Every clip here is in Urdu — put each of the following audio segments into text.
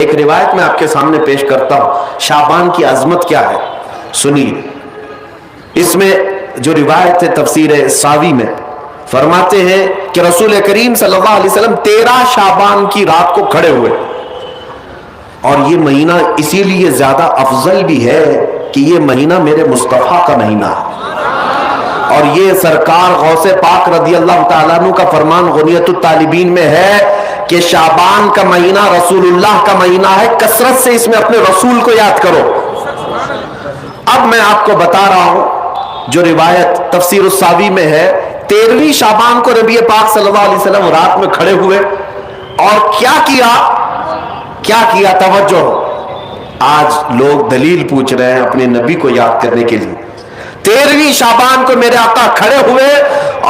ایک روایت میں آپ کے سامنے پیش کرتا ہوں، شعبان کی عظمت کیا ہے سنیے۔ اس میں جو روایت ہے تفسیر ساوی میں فرماتے ہیں کہ رسول کریم صلی اللہ علیہ وسلم 13 شعبان کی رات کو کھڑے ہوئے، اور یہ مہینہ اسی لیے زیادہ افضل بھی ہے کہ یہ مہینہ میرے مصطفیٰ کا مہینہ ہے، اور یہ سرکار غوث پاک رضی اللہ تعالیٰ عنہ کا فرمان غنیت الطالبین میں ہے کہ شعبان کا مہینہ رسول اللہ کا مہینہ ہے، کثرت سے اس میں اپنے رسول کو یاد کرو۔ اب میں آپ کو بتا رہا ہوں جو روایت تفسیر الساوی میں ہے، 13ویں شعبان کو نبی پاک صلی اللہ علیہ وسلم رات میں کھڑے ہوئے اور کیا کیا توجہ۔ آج لوگ دلیل پوچھ رہے ہیں اپنے نبی کو یاد کرنے کے لیے۔ 13ویں شعبان کو میرے آقا کھڑے ہوئے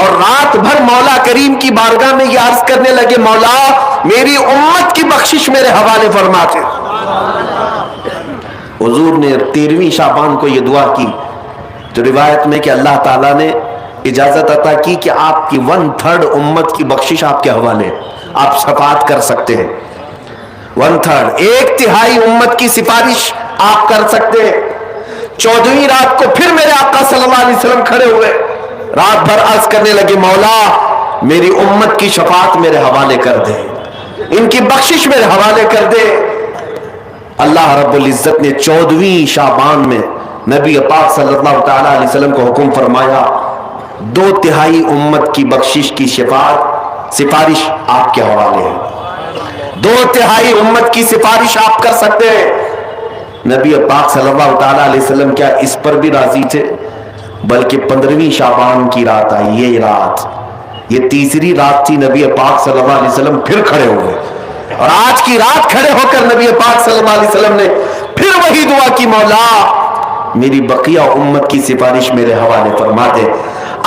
اور رات بھر مولا کریم کی بارگاہ میں یہ عرض کرنے لگے، مولا میری امت کی بخشش میرے حوالے فرما دے۔ حضور نے 13ویں شعبان کو یہ دعا کی، جو روایت میں کہ اللہ تعالیٰ نے اجازت عطا کی کہ آپ کی 1/3 امت کی بخشش آپ کے حوالے، آپ شفاعت کر سکتے ہیں۔ 1/3 1/3 امت کی سفارش آپ کر سکتے ہیں۔ 14ویں رات کو پھر میرے آقا صلی اللہ علیہ وسلم کھڑے ہوئے، رات بھر عرض کرنے لگے، مولا میری امت کی شفاعت میرے حوالے کر دے، ان کی بخشش میرے حوالے کر دے۔ اللہ رب العزت نے 14ویں شعبان میں نبی پاک صلی اللہ تعالیٰ علیہ وسلم کو حکم فرمایا، 2/3 امت کی بخشش کی سفارش آپ کے حوالے ہے، 2/3 امت کی سفارش آپ کر سکتے ہیں۔ نبی پاک صلی اللہ تعالیٰ علیہ وسلم کیا اس پر بھی راضی تھے، بلکہ 15ویں شعبان کی رات آئی، یہ تیسری رات تھی، نبی پاک صلی اللہ علیہ وسلم پھر کھڑے ہوئے، اور آج کی رات کھڑے ہو کر نبی پاک صلی اللہ علیہ وسلم نے پھر وہی دعا کی، مولا میری بقیہ امت کی سفارش میرے حوالے فرما دے۔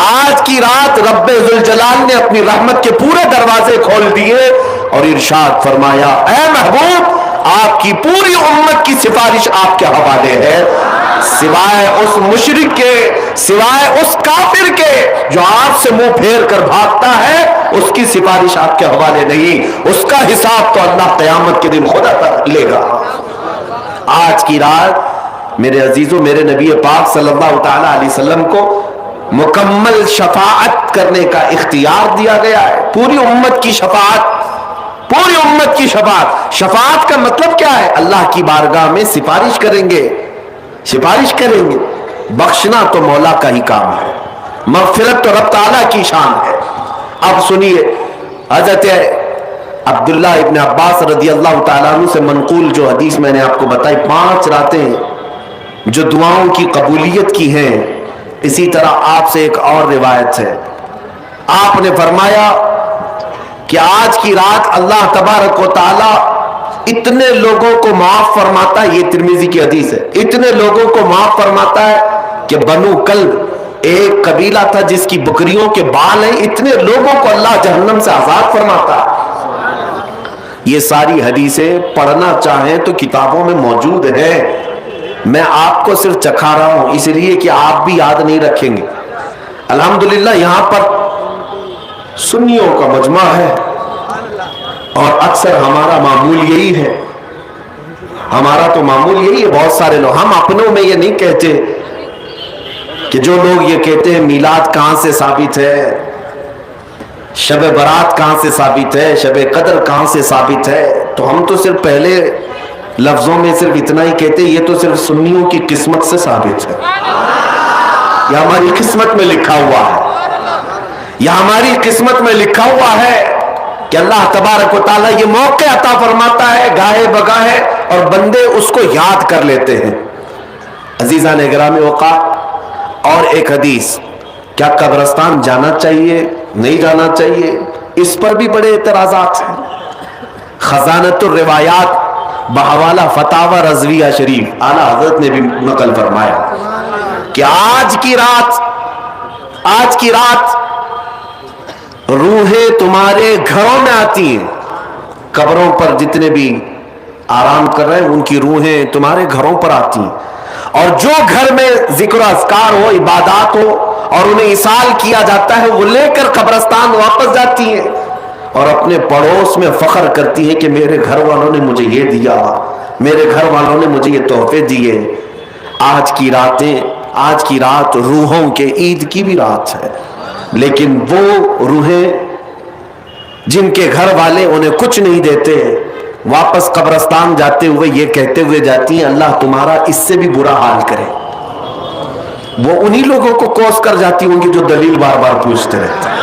آج کی رات رب ذوالجلال نے اپنی رحمت کے پورے دروازے کھول دیے اور ارشاد فرمایا، اے محبوب آپ کی پوری امت کی سفارش آپ کے حوالے ہے، سوائے اس مشرک کے، سوائے اس کافر کے جو آپ سے منہ پھیر کر بھاگتا ہے، اس کی سفارش آپ کے حوالے نہیں، اس کا حساب تو اللہ قیامت کے دن خود لے گا۔ آج کی رات میرے عزیزوں، میرے نبی پاک صلی اللہ تعالی علیہ وسلم کو مکمل شفاعت کرنے کا اختیار دیا گیا ہے، پوری امت کی شفاعت، پوری امت کی شفاعت۔ شفاعت کا مطلب کیا ہے؟ اللہ کی بارگاہ میں سفارش کریں گے، سفارش کریں گے۔ بخشنا تو مولا کا ہی کام ہے، مغفرت تو رب تعالیٰ کی شان ہے۔ اب سنیے، حضرت عبداللہ ابن عباس رضی اللہ تعالیٰ عنہ سے منقول جو حدیث میں نے آپ کو بتائی، 5 راتیں جو دعاؤں کی قبولیت کی ہیں، اسی طرح آپ سے ایک اور روایت ہے، آپ نے فرمایا کہ آج کی رات اللہ تبارک و تعالیٰ اتنے لوگوں کو معاف فرماتا ہے، یہ ترمذی کی حدیث ہے، اتنے لوگوں کو معاف فرماتا ہے کہ بنو کلب ایک قبیلہ تھا جس کی بکریوں کے بال ہیں، اتنے لوگوں کو اللہ جہنم سے آزاد فرماتا ہے۔ یہ ساری حدیثیں پڑھنا چاہیں تو کتابوں میں موجود ہیں، میں آپ کو صرف چکھا رہا ہوں اس لیے کہ آپ بھی یاد نہیں رکھیں گے۔ الحمدللہ یہاں پر سنیوں کا مجمع ہے، اور اکثر ہمارا معمول یہی ہے، ہمارا تو معمول یہی ہے، بہت سارے لوگ، ہم اپنوں میں یہ نہیں کہتے کہ جو لوگ یہ کہتے ہیں میلاد کہاں سے ثابت ہے، شب برات کہاں سے ثابت ہے، شب قدر کہاں سے ثابت ہے، تو ہم تو صرف پہلے لفظوں میں صرف اتنا ہی کہتے ہیں، یہ تو صرف سنیوں کی قسمت سے ثابت ہے، یہ ہماری قسمت میں لکھا ہوا ہے، یہ ہماری قسمت میں لکھا ہوا ہے کہ اللہ تبارک و تعالیٰ یہ موقع عطا فرماتا ہے گاہے بگاہے، اور بندے اس کو یاد کر لیتے ہیں۔ عزیزان گرامی اوقات، اور ایک حدیث، کیا قبرستان جانا چاہیے نہیں جانا چاہیے، اس پر بھی بڑے اعتراضات ہیں۔ خزانۃ الروایات بحوالہ فتاوی رضویہ شریف اعلیٰ حضرت نے بھی نقل فرمایا کہ آج کی رات روحیں تمہارے گھروں میں آتی ہیں، قبروں پر جتنے بھی آرام کر رہے ہیں ان کی روحیں تمہارے گھروں پر آتی ہیں، اور جو گھر میں ذکر و اذکار ہو، عبادات ہو، اور انہیں اصال کیا جاتا ہے، وہ لے کر قبرستان واپس جاتی ہیں، اور اپنے پڑوس میں فخر کرتی ہیں کہ میرے گھر والوں نے مجھے یہ دیا، میرے گھر والوں نے مجھے یہ تحفے دیے۔ آج کی رات روحوں کے عید کی بھی رات ہے، لیکن وہ روحیں جن کے گھر والے انہیں کچھ نہیں دیتے، واپس قبرستان جاتے ہوئے یہ کہتے ہوئے جاتی ہیں اللہ تمہارا اس سے بھی برا حال کرے۔ وہ انہی لوگوں کو کوس کر جاتی ہوں گی جو دلیل بار بار پوچھتے رہتے ہیں۔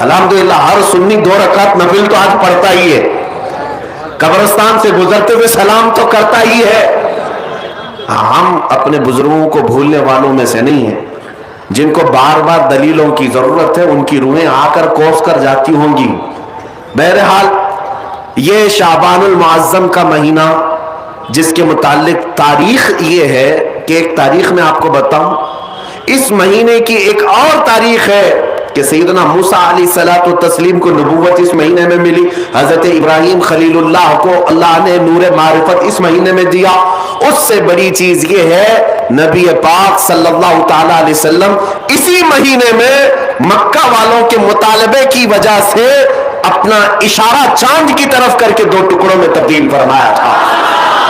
الحمدللہ ہر سنی 2 رکعت نفل تو آج پڑھتا ہی ہے، قبرستان سے گزرتے ہوئے سلام تو کرتا ہی ہے۔ ہم اپنے بزرگوں کو بھولنے والوں میں سے نہیں ہیں، جن کو بار بار دلیلوں کی ضرورت ہے ان کی روحیں آ کر کوس کر جاتی ہوں گی۔ بہرحال یہ شعبان المعظم کا مہینہ، جس کے متعلق تاریخ یہ ہے کہ ایک تاریخ میں آپ کو بتاؤں، اس مہینے کی ایک اور تاریخ ہے کہ سیدنا موسیٰ علیہ الصلوۃ والتسلیم کو نبوت اس مہینے میں ملی، حضرت ابراہیم خلیل اللہ کو اللہ نے نور معرفت اس مہینے میں دیا۔ اس سے بڑی چیز یہ ہے نبی پاک صلی اللہ تعالی علیہ وسلم اسی مہینے میں مکہ والوں کے مطالبے کی وجہ سے اپنا اشارہ چاند کی طرف کر کے 2 ٹکڑوں میں تبدیل فرمایا تھا۔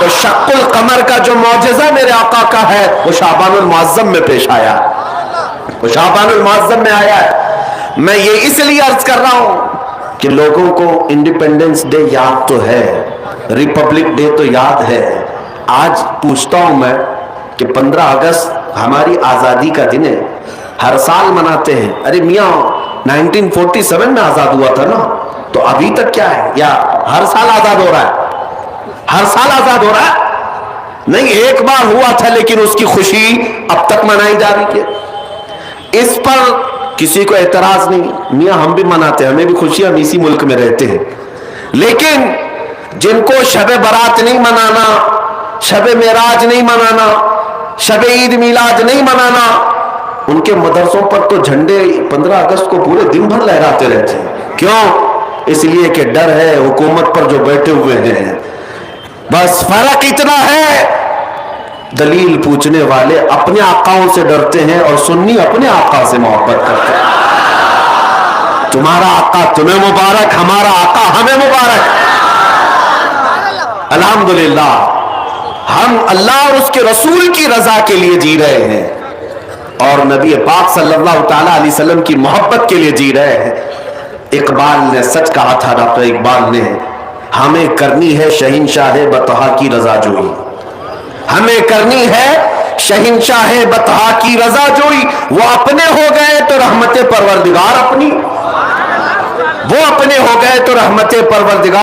تو شق القمر کا جو معجزہ میرے آقا کا ہے وہ شعبان المعظم میں پیش آیا، وہ شعبان المعظم میں آیا ہے۔ میں یہ اس لیے عرض کر رہا ہوں کہ لوگوں کو انڈیپینڈنس ڈے یاد تو ہے، ریپبلک ڈے تو یاد ہے۔ آج پوچھتا ہوں میں کہ 15 اگست ہماری آزادی کا دن ہے، ہر سال مناتے ہیں۔ ارے میاں 1947 میں آزاد ہوا تھا نا، تو ابھی تک کیا ہے؟ یا ہر سال آزاد ہو رہا ہے؟ ہر سال آزاد ہو رہا ہے؟ نہیں، ایک بار ہوا تھا لیکن اس کی خوشی اب تک منائی جا رہی ہے۔ اس پر کسی کو اعتراض نہیں، میاں ہم بھی مناتے ہیں، ہمیں بھی خوشی، ہم اسی ملک میں رہتے ہیں۔ لیکن جن کو شب برات نہیں منانا، شب معراج نہیں منانا، شب عید میلاد نہیں منانا، ان کے مدرسوں پر تو جھنڈے 15 اگست کو پورے دن بھر لہراتے رہتے ہیں۔ کیوں؟ اس لیے کہ ڈر ہے حکومت پر جو بیٹھے ہوئے ہیں۔ بس فرق اتنا ہے، دلیل پوچھنے والے اپنے آقاؤں سے ڈرتے ہیں اور سنی اپنے آقا سے محبت کرتے ہیں۔ تمہارا آقا تمہیں مبارک، ہمارا آقا ہمیں مبارک۔ الحمدللہ ہم اللہ اور اس کے رسول کی رضا کے لیے جی رہے ہیں اور نبی پاک صلی اللہ تعالی علیہ وسلم کی محبت کے لیے جی رہے ہیں۔ اقبال نے سچ کہا تھا، ڈاکٹر اقبال نے، ہمیں کرنی ہے شہنشاہ بطحا کی رضا جوئی، ہمیں کرنی ہے شہنشاہ بطحا کی رضا جوئی۔ وہ اپنے ہو گئے تو رحمت پروردگار اپنی، وہ اپنے ہو گئے تو رحمت پروردگار